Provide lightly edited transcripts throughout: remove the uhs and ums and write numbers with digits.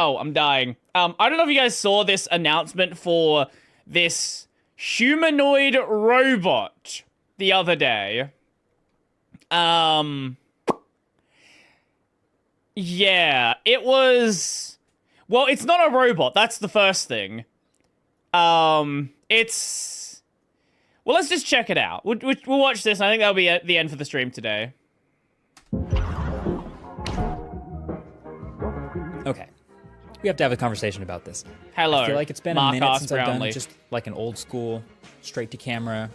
Oh, I'm dying. I don't know if you guys saw this announcement for this humanoid robot the other day. Yeah, it was... Well, it's not a robot. That's the first thing. It's... Well, let's just check it out. We'll watch this. I think that'll be the end for the stream today. Okay. We have to have a conversation about this. Hello, I feel like it's been Mark a minute since I've Brownlee. done just like an old school, straight to camera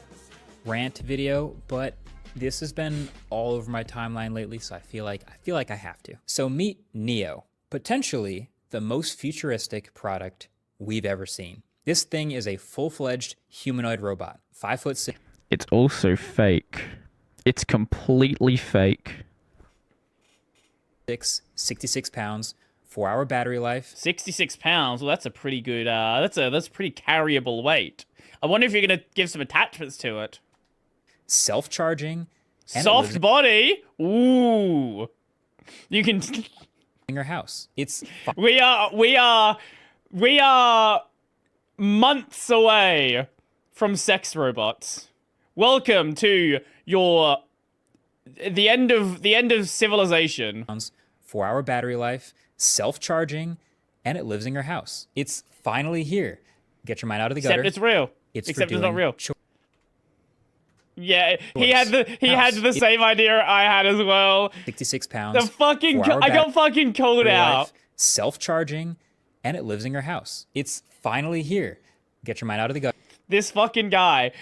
rant video, but this has been all over my timeline lately, so I feel like I have to. So meet Neo, potentially the most futuristic product we've ever seen. This thing is a full-fledged humanoid robot, 5'6". It's also fake. It's completely fake. 66 pounds, 4-hour battery life. 66 pounds. Well, that's a pretty good. That's pretty carryable weight. I wonder if you're gonna give some attachments to it. Self-charging. and Soft body. Ooh. You can. in your house. It's We are months away from sex robots. Welcome to the end of civilization. 4-hour battery life, self-charging, and it lives in your house. It's finally here. Get your mind out of the gutter. Except it's real. Except it's not real. Yeah, he had the same idea I had as well. 66 pounds. I got fucking called out. Self-charging, and it lives in your house. It's finally here. Get your mind out of the gutter. This fucking guy.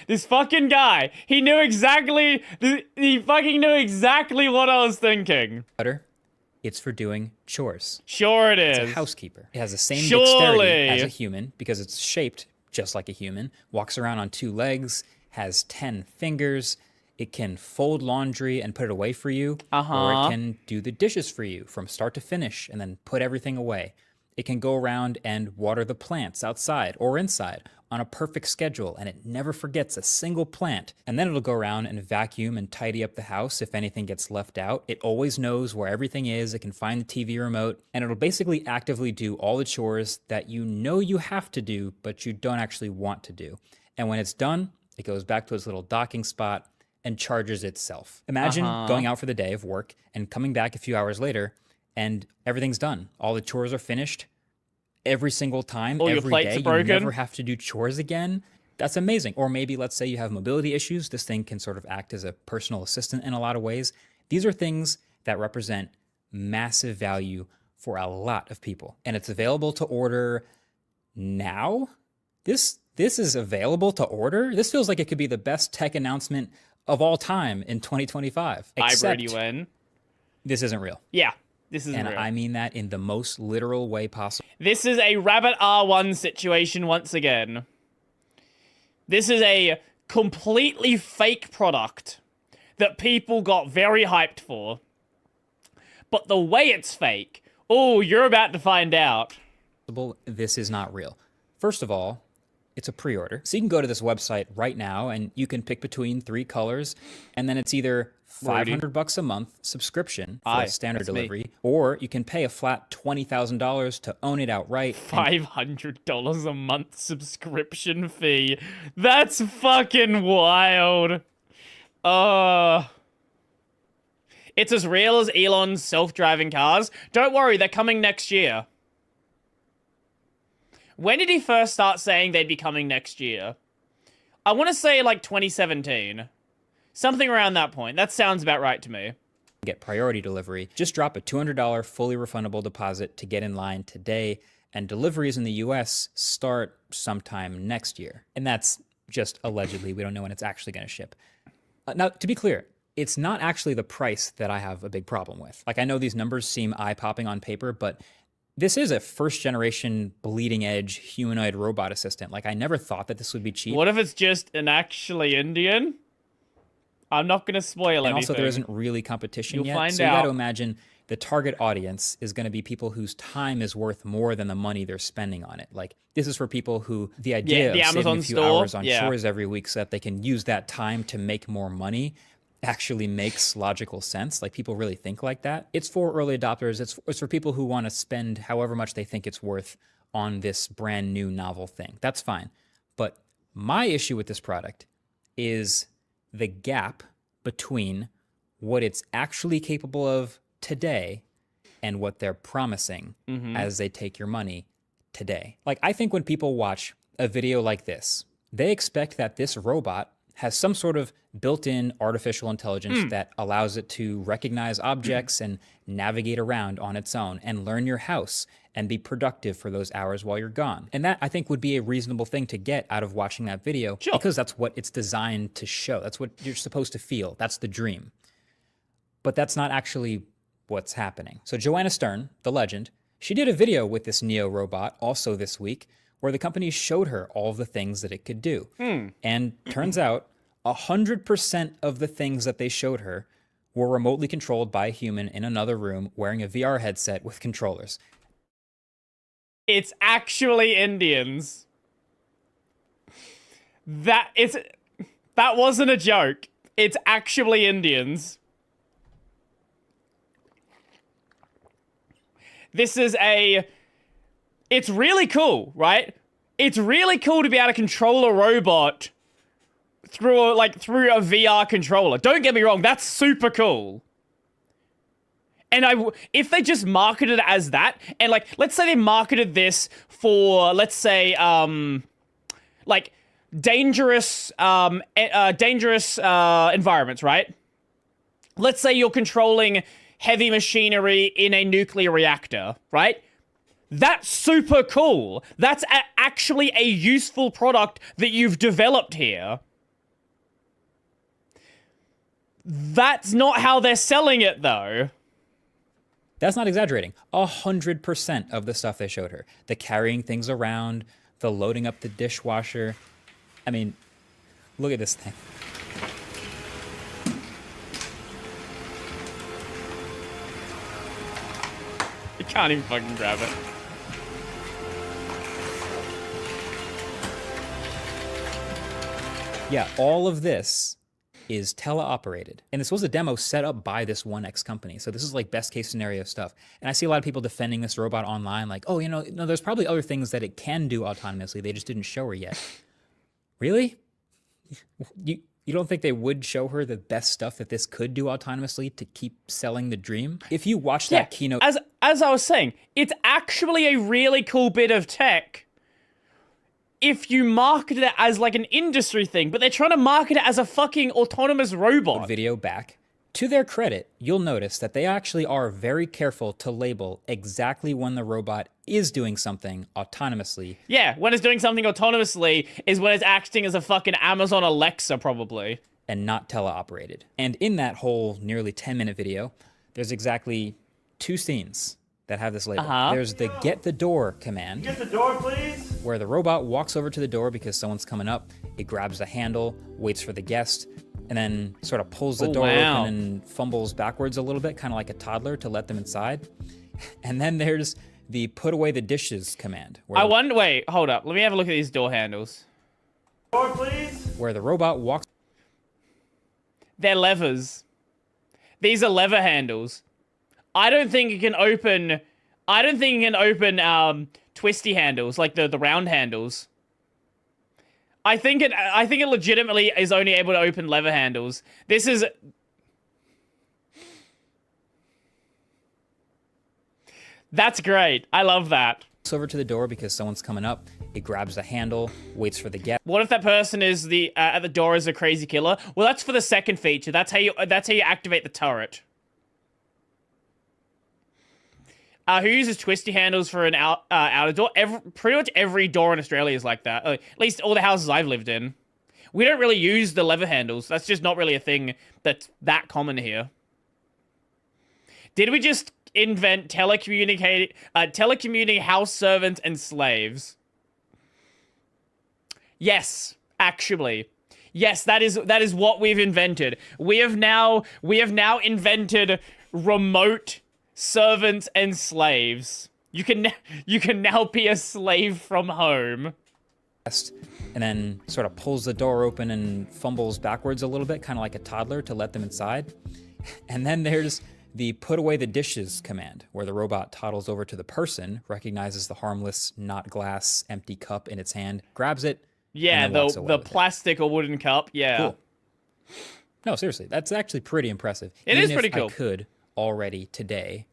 He knew exactly. He fucking knew exactly what I was thinking. It's for doing chores. Sure it is. It's a housekeeper. It has the same Surely. dexterity as a human because it's shaped just like a human. Walks around on 2 legs. Has 10 fingers. It can fold laundry and put it away for you. Or it can do the dishes for you from start to finish and then put everything away. It can go around and water the plants outside or inside on a perfect schedule, and it never forgets a single plant. And then it'll go around and vacuum and tidy up the house if anything gets left out. It always knows where everything is. It can find the TV remote, and it'll basically actively do all the chores that you know you have to do, but you don't actually want to do. And when it's done, it goes back to its little docking spot and charges itself. Imagine going out for the day of work and coming back a few hours later and everything's done. All the chores are finished every single time, every day. You never have to do chores again. That's amazing. Or maybe let's say you have mobility issues. This thing can sort of act as a personal assistant in a lot of ways. These are things that represent massive value for a lot of people. And it's available to order now. This is available to order? This feels like it could be the best tech announcement of all time in 2025. Except this isn't real. Yeah, this isn't real. real. And I mean that in the most literal way possible. This is a Rabbit R1 situation once again. This is a completely fake product that people got very hyped for. But the way it's fake, oh, you're about to find out. This is not real. First of all, it's a pre-order. So you can go to this website right now and you can pick between 3 colors, and then it's either $500 a month subscription for a standard delivery, or you can pay a flat $20,000 to own it outright. $500 a month subscription fee. That's fucking wild. It's as real as Elon's self-driving cars. Don't worry, they're coming next year. When did he first start saying they'd be coming next year? I want to say like 2017. Something around that point. That sounds about right to me. Get priority delivery. Just drop a $200 fully refundable deposit to get in line today, and deliveries in the US start sometime next year. And that's just allegedly. We don't know when it's actually going to ship. Now, to be clear, it's not actually the price that I have a big problem with. Like, I know these numbers seem eye-popping on paper, but this is a first-generation, bleeding-edge humanoid robot assistant. Like, I never thought that this would be cheap. What if it's just an actually Indian? I'm not going to spoil anything. And also, there isn't really competition yet. You'll find so out. You got to imagine the target audience is going to be people whose time is worth more than the money they're spending on it. Like, this is for people who the idea of saving a few hours on chores every week so that they can use that time to make more money actually makes logical sense. Like, people really think like that. It's for early adopters. It's for people who want to spend however much they think it's worth on this brand new novel thing. That's fine. But my issue with this product is the gap between what it's actually capable of today and what they're promising as they take your money today. Like, I think when people watch a video like this, they expect that this robot has some sort of built-in artificial intelligence that allows it to recognize objects and navigate around on its own and learn your house and be productive for those hours while you're gone. And that, I think, would be a reasonable thing to get out of watching that video because that's what it's designed to show. That's what you're supposed to feel. That's the dream. But that's not actually what's happening. So Joanna Stern, the legend, she did a video with this Neo robot also this week where the company showed her all of the things that it could do. And turns out 100% of the things that they showed her were remotely controlled by a human in another room wearing a VR headset with controllers. It's actually Indians. That wasn't a joke. It's actually Indians. It's really cool, right? It's really cool to be able to control a robot through a VR controller. Don't get me wrong, that's super cool. And if they just marketed it as that, and let's say they marketed this for, let's say, dangerous environments, right? Let's say you're controlling heavy machinery in a nuclear reactor, right? That's super cool. That's actually a useful product that you've developed here. That's not how they're selling it, though. That's not exaggerating. 100% of the stuff they showed her. The carrying things around, the loading up the dishwasher. I mean, look at this thing. You can't even fucking grab it. Yeah, all of this is teleoperated. And this was a demo set up by this 1X company. So this is like best case scenario stuff. And I see a lot of people defending this robot online like, oh, no, there's probably other things that it can do autonomously. They just didn't show her yet. Really? You don't think they would show her the best stuff that this could do autonomously to keep selling the dream? If you watch that keynote... As I was saying, it's actually a really cool bit of tech if you market it as like an industry thing, but they're trying to market it as a fucking autonomous robot. Video back. To their credit, you'll notice that they actually are very careful to label exactly when the robot is doing something autonomously. Yeah, when it's doing something autonomously is when it's acting as a fucking Amazon Alexa, probably. And not teleoperated. And in that whole nearly 10-minute video, there's exactly 2 scenes that have this label. There's the get the door command. Get the door, please. Where the robot walks over to the door because someone's coming up. It grabs the handle, waits for the guest, and then sort of pulls the door open and fumbles backwards a little bit, kind of like a toddler, to let them inside. And then there's the put away the dishes command. Wait, hold up. Let me have a look at these door handles. Door, please. Where the robot walks. They're levers. These are lever handles. I don't think it can open twisty handles, like the round handles. I think it legitimately is only able to open lever handles. That's great. I love that. Over to the door because someone's coming up. It grabs the handle, waits for the guest. What if that person is at the door is a crazy killer? Well, that's for the second feature. That's how you activate the turret. Who uses twisty handles for an outer door? Pretty much every door in Australia is like that. At least all the houses I've lived in. We don't really use the lever handles. That's just not really a thing that's that common here. Did we just invent telecommuting house servants and slaves? Yes, actually. Yes, that is what we've invented. We have now invented remote servants and slaves. You can now be a slave from home. and then sort of pulls the door open and fumbles backwards a little bit, kind of like a toddler, to let them inside. And then there's the put away the dishes command, where the robot toddles over to the person, recognizes the harmless, not glass, empty cup in its hand, grabs it, yeah, and then walks away the with it. plastic or wooden cup. Yeah. Cool. No, seriously, that's actually pretty impressive. It is pretty cool. I could already today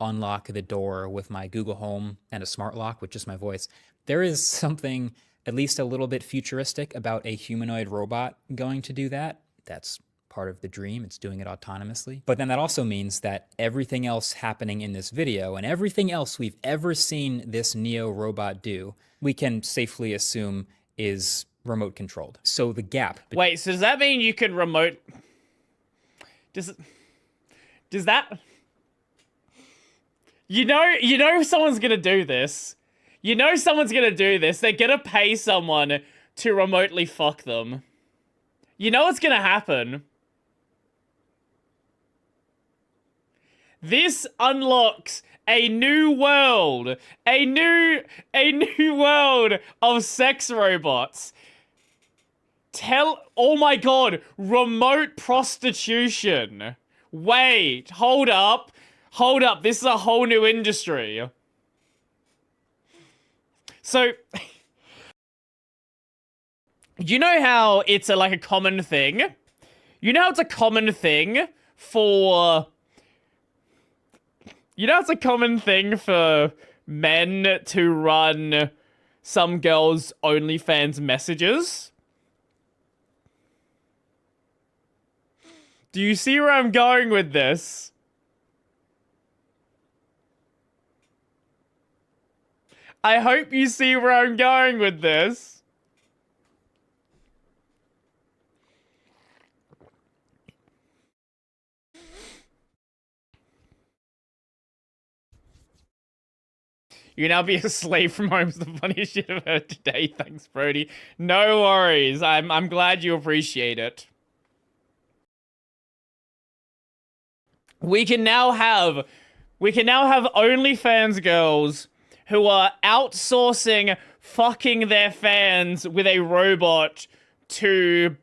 unlock the door with my Google Home and a smart lock with just my voice, there is something at least a little bit futuristic about a humanoid robot going to do that. That's part of the dream. It's doing it autonomously. But then that also means that everything else happening in this video and everything else we've ever seen this Neo robot do, we can safely assume is remote controlled. So the gap. Wait, so does that mean you can remote... Does that... You know someone's gonna do this. You know someone's gonna do this. They're gonna pay someone to remotely fuck them. You know what's gonna happen. This unlocks a new world. A new world of sex robots. Oh my god, remote prostitution. Wait, hold up. Hold up, this is a whole new industry. So, you know how it's like a common thing? You know how it's a common thing for... You know it's a common thing for men to run some girls' OnlyFans messages? Do you see where I'm going with this? I hope you see where I'm going with this. You now be a slave from home's the funniest shit I've heard today. Thanks, Brodie. No worries. I'm glad you appreciate it. We can now have OnlyFans girls who are outsourcing fucking their fans with a robot to,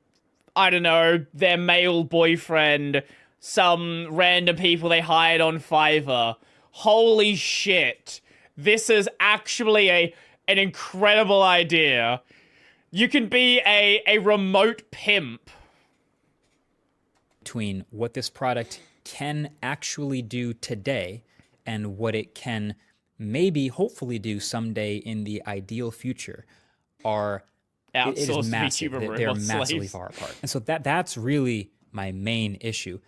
I don't know, their male boyfriend, some random people they hired on Fiverr. Holy shit. This is actually an incredible idea. You can be a remote pimp. Between what this product can actually do today and what it can maybe hopefully do someday in the ideal future are it is massive. They're massively far apart. And so that's really my main issue.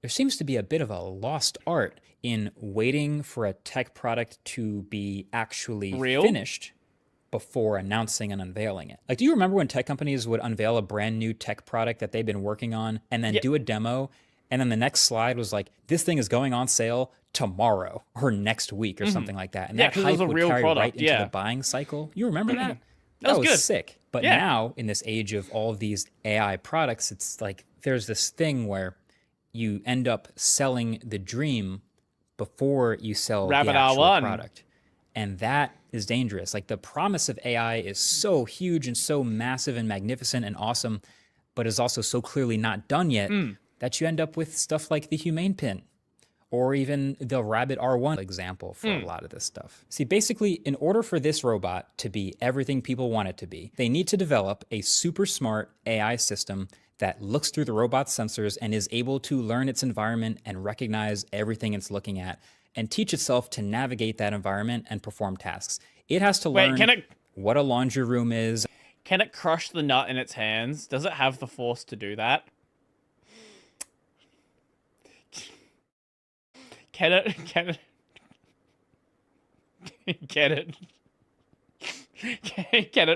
There seems to be a bit of a lost art in waiting for a tech product to be actually finished before announcing and unveiling it. Like, do you remember when tech companies would unveil a brand new tech product that they've been working on and then do a demo, and then the next slide was like, this thing is going on sale tomorrow or next week or something like that. And that hype would carry right into the buying cycle. You remember that? That was good. Sick. But now, in this age of all of these AI products, it's like there's this thing where you end up selling the dream before you sell the actual product. And that is dangerous. Like, the promise of AI is so huge and so massive and magnificent and awesome, but is also so clearly not done yet that you end up with stuff like the Humane Pin or even the Rabbit R1 example for a lot of this stuff. See, basically, in order for this robot to be everything people want it to be, they need to develop a super smart AI system that looks through the robot's sensors and is able to learn its environment and recognize everything it's looking at and teach itself to navigate that environment and perform tasks. It has to learn what a laundry room is. Can it crush the nut in its hands? Does it have the force to do that? Can it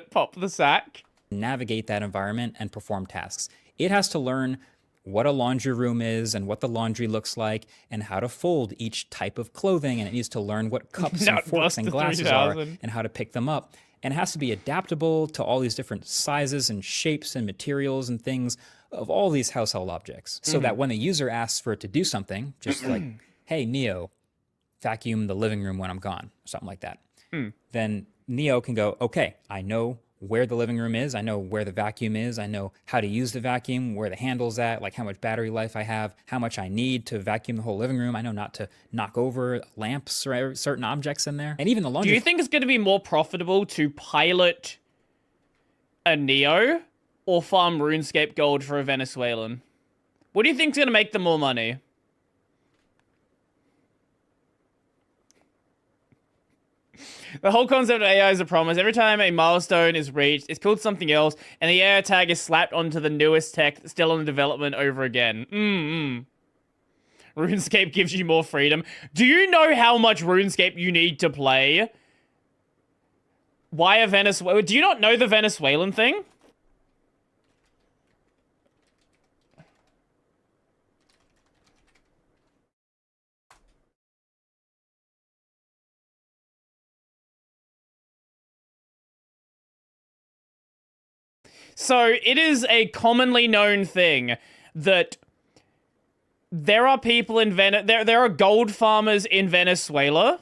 pop the sack? Navigate that environment and perform tasks. It has to learn what a laundry room is and what the laundry looks like and how to fold each type of clothing, and it needs to learn what cups and forks and glasses are and how to pick them up. And it has to be adaptable to all these different sizes and shapes and materials and things of all these household objects, so that when the user asks for it to do something, just like, hey, Neo, vacuum the living room when I'm gone, or something like that, then Neo can go, okay, I know where the living room is. I know where the vacuum is. I know how to use the vacuum, where the handle's at, like how much battery life I have, how much I need to vacuum the whole living room. I know not to knock over lamps or certain objects in there. And even the laundry. Do you think it's going to be more profitable to pilot a Neo or farm RuneScape gold for a Venezuelan? What do you think's going to make them more money? The whole concept of AI is a promise. Every time a milestone is reached, it's called something else, and the AI tag is slapped onto the newest tech that's still under development over again. RuneScape gives you more freedom. Do you know how much RuneScape you need to play? Why a Venezuela? Do you not know the Venezuelan thing? So it is a commonly known thing that there are people in there are gold farmers in Venezuela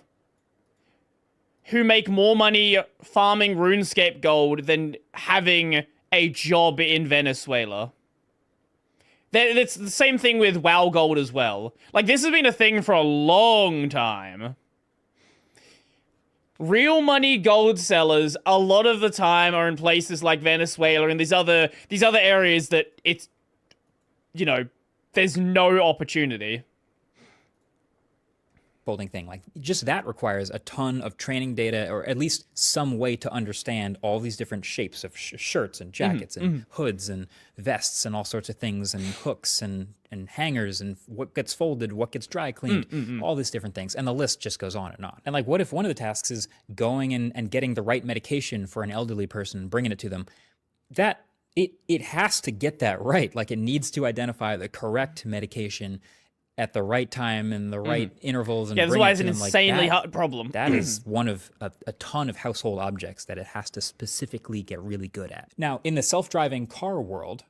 who make more money farming RuneScape gold than having a job in Venezuela. It's the same thing with WoW Gold as well. Like, this has been a thing for a long time. Real money gold sellers, a lot of the time, are in places like Venezuela and these other areas that it's, you know, there's no opportunity. Folding thing, like just that requires a ton of training data, or at least some way to understand all these different shapes of shirts and jackets and hoods and vests and all sorts of things, and hooks and hangers, and what gets folded, what gets dry cleaned, all these different things. And the list just goes on and on. And like, what if one of the tasks is going and getting the right medication for an elderly person and bringing it to them? That it has to get that right. Like, it needs to identify the correct medication at the right time and the right intervals. And that's why it's an insanely hard problem. That is one of a ton of household objects that it has to specifically get really good at. Now, in the self-driving car world,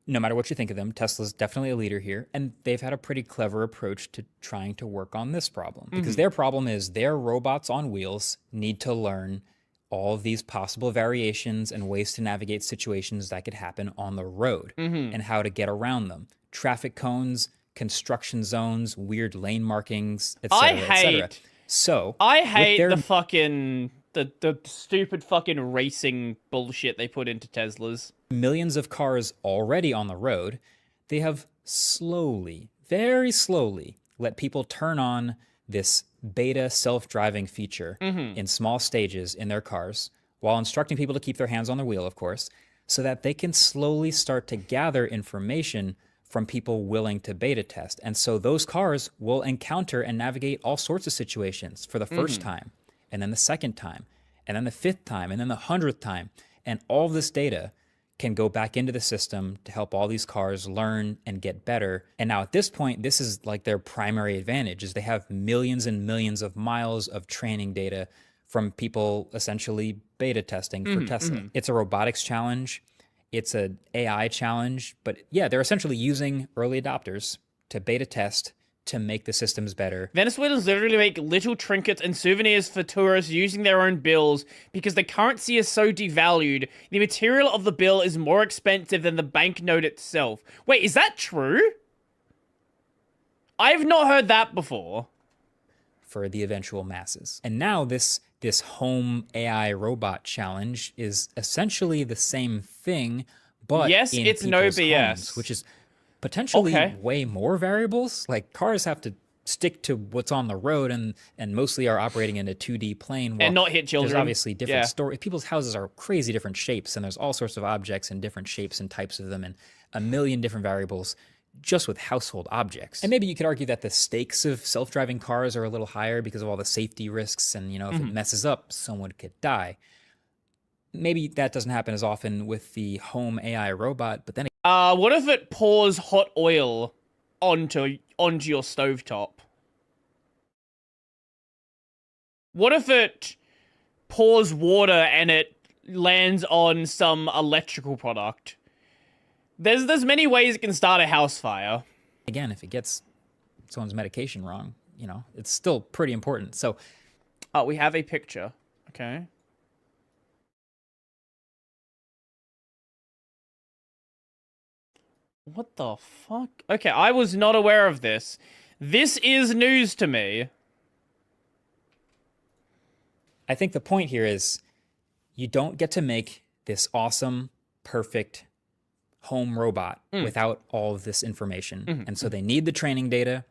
no matter what you think of them, Tesla's definitely a leader here, and they've had a pretty clever approach to trying to work on this problem. Because their problem is their robots on wheels need to learn all of these possible variations and ways to navigate situations that could happen on the road and how to get around them. Traffic cones, construction zones, weird lane markings, etc., etc. So I hate the fucking the stupid fucking racing bullshit they put into Teslas. Millions of cars already on the road. They have slowly, very slowly, let people turn on this beta self-driving feature in small stages in their cars, while instructing people to keep their hands on the wheel, of course, so that they can slowly start to gather information from people willing to beta test. And so those cars will encounter and navigate all sorts of situations for the first time, and then the second time, and then the fifth time, and then the 100th time. And all this data can go back into the system to help all these cars learn and get better. And now at this point, this is like their primary advantage, is they have millions and millions of miles of training data from people essentially beta testing for Tesla. It's a robotics challenge. It's an AI challenge, but yeah, they're essentially using early adopters to beta test to make the systems better. Venezuelans literally make little trinkets and souvenirs for tourists using their own bills because the currency is so devalued. The material of the bill is more expensive than the banknote itself. Wait, is that true? I've not heard that before. For the eventual masses. And now this home AI robot challenge is essentially the same thing, but yes, in it's no BS, homes, which is potentially way more variables. Like, cars have to stick to what's on the road and mostly are operating in a 2D plane. And not hit children. There's obviously different stories. People's houses are crazy different shapes, and there's all sorts of objects in different shapes and types of them, and a million different variables just with household objects. And maybe you could argue that the stakes of self-driving cars are a little higher because of all the safety risks, and, you know, if it messes up, someone could die. Maybe that doesn't happen as often with the home AI robot, but then what if it pours hot oil onto your stovetop? What if it pours water and it lands on some electrical product? There's many ways it can start a house fire. Again, if it gets someone's medication wrong, you know, it's still pretty important. So, we have a picture. Okay. What the fuck? Okay, I was not aware of this. This is news to me. I think the point here is you don't get to make this awesome, perfect home robot without all of this information. And so they need the training data.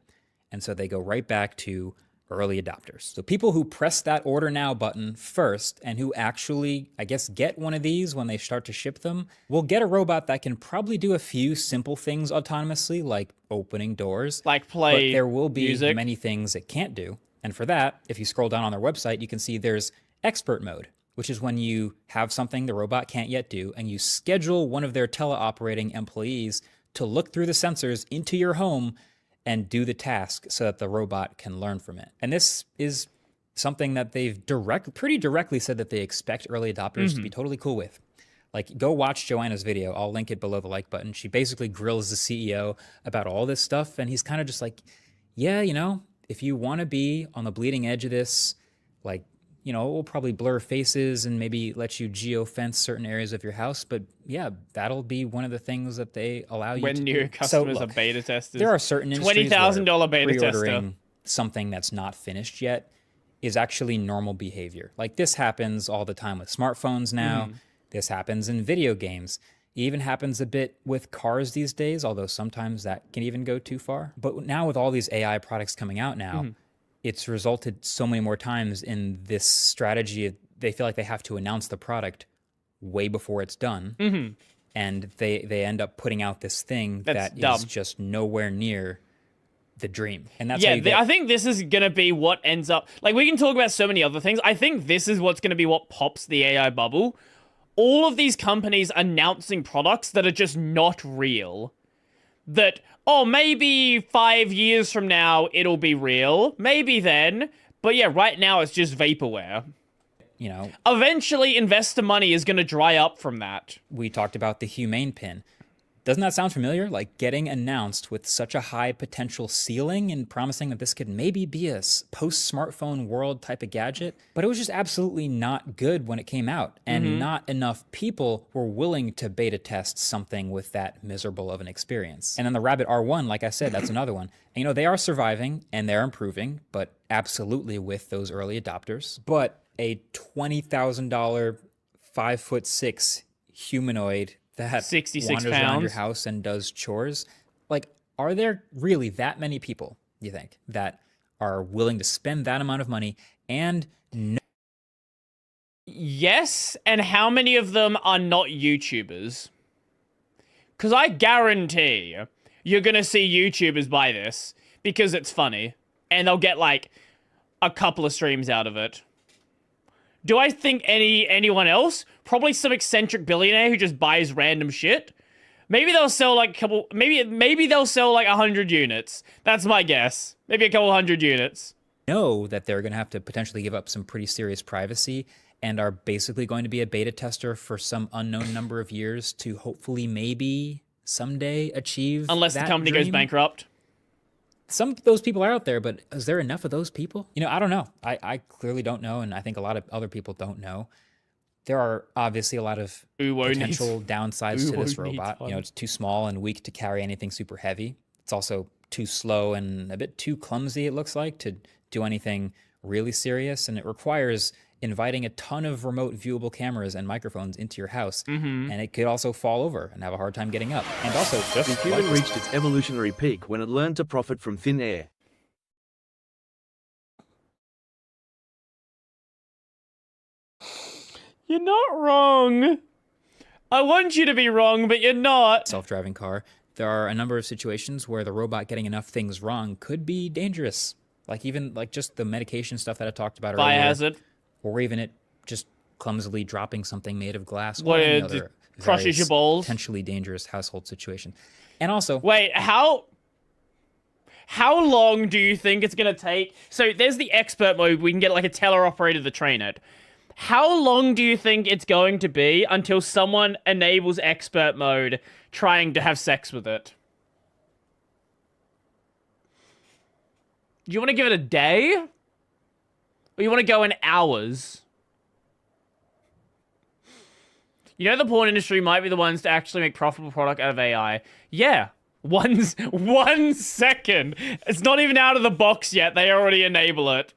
And so they go right back to early adopters. So people who press that order now button first and who actually, I guess, get one of these when they start to ship them, will get a robot that can probably do a few simple things autonomously, like opening doors. Like play But there will be music. many things it can't do. And for that, if you scroll down on their website, you can see there's expert mode, which is when you have something the robot can't yet do, and you schedule one of their teleoperating employees to look through the sensors into your home and do the task so that the robot can learn from it. And this is something that they've pretty directly said that they expect early adopters to be totally cool with. Like, go watch Joanna's video. I'll link it below the like button. She basically grills the CEO about all this stuff, and he's kind of just like, yeah, you know, if you want to be on the bleeding edge of this, like, you know, it will probably blur faces and maybe let you geo-fence certain areas of your house. But yeah, that'll be one of the things that they allow you to do. When new customers So, are look, beta testers. there are certain industries $20,000 beta where tester. pre-ordering something that's not finished yet is actually normal behavior. Like, this happens all the time with smartphones now. This happens in video games. It even happens a bit with cars these days, although sometimes that can even go too far. But now with all these AI products coming out now, it's resulted so many more times in this strategy of they feel like they have to announce the product way before it's done. And they end up putting out this thing That's that dumb. is just nowhere near the dream. And that's Yeah, how you get, I think this is going to be what ends up... Like, we can talk about so many other things. I think this is what's going to be what pops the AI bubble. All of these companies announcing products that are just not real. That, oh, maybe 5 years from now it'll be real. Maybe then. But yeah, right now it's just vaporware. you know, Eventually, investor money is going to dry up from that. we talked about the humane pin. Doesn't that sound familiar? Like, getting announced with such a high potential ceiling and promising that this could maybe be a post-smartphone world type of gadget. But it was just absolutely not good when it came out. And not enough people were willing to beta test something with that miserable of an experience. And then the Rabbit R1, like I said, that's another one. And, you know, they are surviving and they're improving, but absolutely with those early adopters. But a $20,000, 5'6" humanoid that 66 wanders around your pounds. house and does chores. Like, are there really that many people, you think, that are willing to spend that amount of money and Yes, and how many of them are not YouTubers? Because I guarantee you're going to see YouTubers buy this because it's funny. And they'll get, like, a couple of streams out of it. Do I think anyone else? Probably some eccentric billionaire who just buys random shit. Maybe they'll sell like a couple. Maybe they'll sell like 100 units. That's my guess. Maybe a couple hundred units. know that they're going to have to potentially give up some pretty serious privacy and are basically going to be a beta tester for some unknown number of years to hopefully maybe someday achieve Unless the that company goes dream? bankrupt. Some of those people are out there, but is there enough of those people? You know, I don't know. I clearly don't know, and I think a lot of other people don't know. There are obviously a lot of potential downsides to this Uwo needs robot. You know, one. it's too small and weak to carry anything super heavy. It's also too slow and a bit too clumsy, it looks like, to do anything really serious. And it requires inviting a ton of remote viewable cameras and microphones into your house. And it could also fall over and have a hard time getting up. And also, The just human like reached its evolutionary peak when it learned to profit from thin air. You're not wrong. I want you to be wrong, but you're not. self-driving car, there are a number of situations where the robot getting enough things wrong could be dangerous. Like even like just the medication stuff that I talked about earlier. Biohazard. Or even it just clumsily dropping something made of glass. What, Or any it other crushes various your balls? Potentially dangerous household situation. And also, Wait, how long do you think it's gonna take? So there's the expert mode. We can get like a teleoperator to train it. How long do you think it's going to be until someone enables expert mode trying to have sex with it? Do you want to give it a day? Or you want to go in hours? You know, the porn industry might be the ones to actually make profitable product out of AI. Yeah. 1 second. It's not even out of the box yet. They already enable it.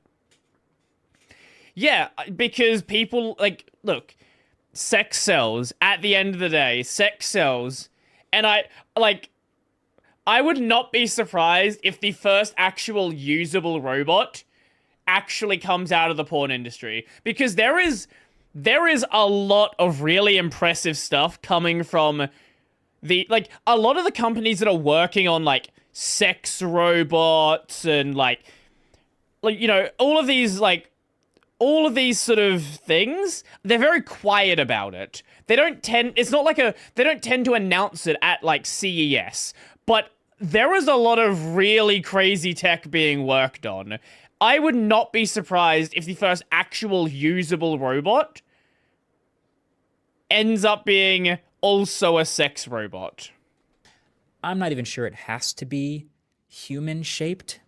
Yeah, because people, like, look, sex sells. At the end of the day, sex sells. And I would not be surprised if the first actual usable robot actually comes out of the porn industry. Because there is a lot of really impressive stuff coming from a lot of the companies that are working on, like, sex robots and, like, you know, all of these sort of things, they're very quiet about it. They don't tend to announce it at, like, CES. But there is a lot of really crazy tech being worked on. I would not be surprised if the first actual usable robot ends up being also a sex robot. I'm not even sure it has to be human-shaped,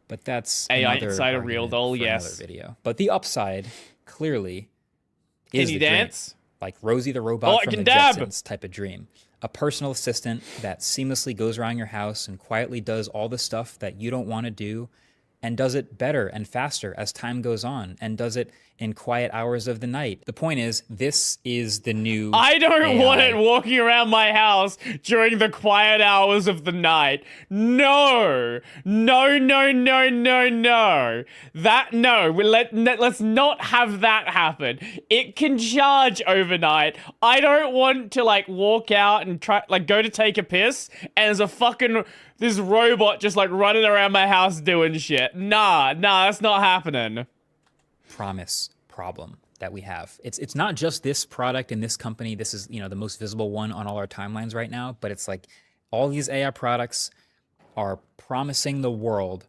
but that's AI another inside a real doll, yes. another video. But the upside, clearly, is Can you the dance? dream. Like Rosie the Robot from the dab! Jetsons type of dream. A personal assistant that seamlessly goes around your house and quietly does all the stuff that you don't want to do, and does it better and faster as time goes on, and does it in quiet hours of the night. The point is, this is the new I don't AI. want it walking around my house during the quiet hours of the night. No. No, no, no, no, no. Let's not have that happen. It can charge overnight. I don't want to, like, walk out and go to take a piss, and there's a fucking this robot just, like, running around my house doing shit. Nah, that's not happening. Promise problem that we have. It's not just this product and this company. This is, you know, the most visible one on all our timelines right now, but it's like all these AI products are promising the world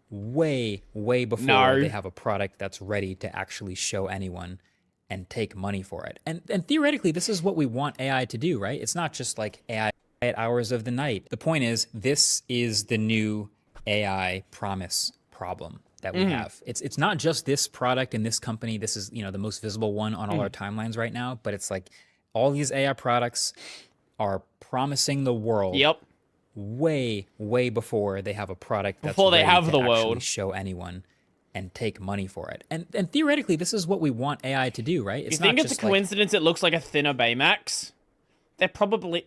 way before they have a product that's ready to actually show anyone and take money for it. And theoretically, this is what we want AI to do, right? It's not just like AI at hours of the night. The point is, this is the new AI promise problem that we have. It's not just this product and this company. This is, you know, the most visible one on all our timelines right now, but it's like all these AI products are promising the world way before they have a product that's Before they ready have to the actually world. show anyone and take money for it. And theoretically, this is what we want AI to do, right? You think it's a coincidence it looks like a thinner Baymax? Probably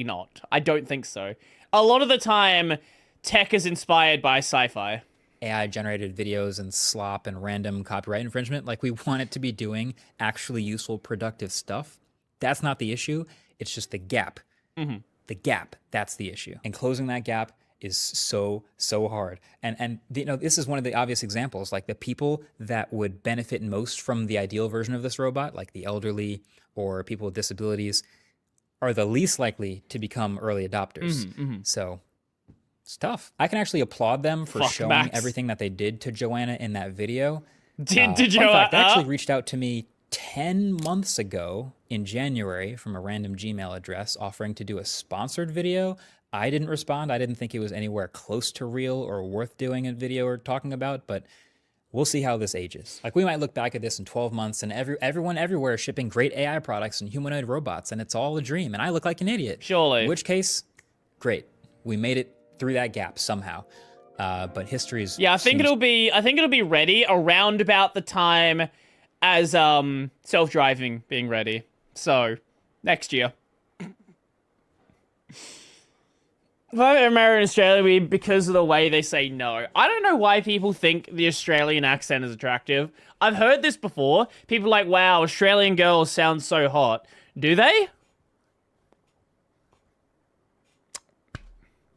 not. I don't think so. A lot of the time, tech is inspired by sci-fi. AI-generated videos and slop and random copyright infringement. Like, we want it to be doing actually useful, productive stuff. That's not the issue. It's just the gap. The gap, that's the issue. And closing that gap is so hard. And you know, this is one of the obvious examples. Like, the people that would benefit most from the ideal version of this robot, like the elderly or people with disabilities, are the least likely to become early adopters. So it's tough. I can actually applaud them for showing Max. everything that they did to Joanna in that video. Did Fun Joanna? fact, they actually reached out to me 10 months ago in January from a random Gmail address offering to do a sponsored video. I didn't respond. I didn't think it was anywhere close to real or worth doing a video or talking about, but we'll see how this ages. Like, we might look back at this in 12 months and everyone everywhere is shipping great AI products and humanoid robots, and it's all a dream, and I look like an idiot. Surely. In which case, great. We made it through that gap somehow. But history's... Yeah, I think it'll be ready around about the time as self-driving being ready. So, next year. If I ever married in Australia, because of the way they say no. I don't know why people think the Australian accent is attractive. I've heard this before. People are like, wow, Australian girls sound so hot. Do they?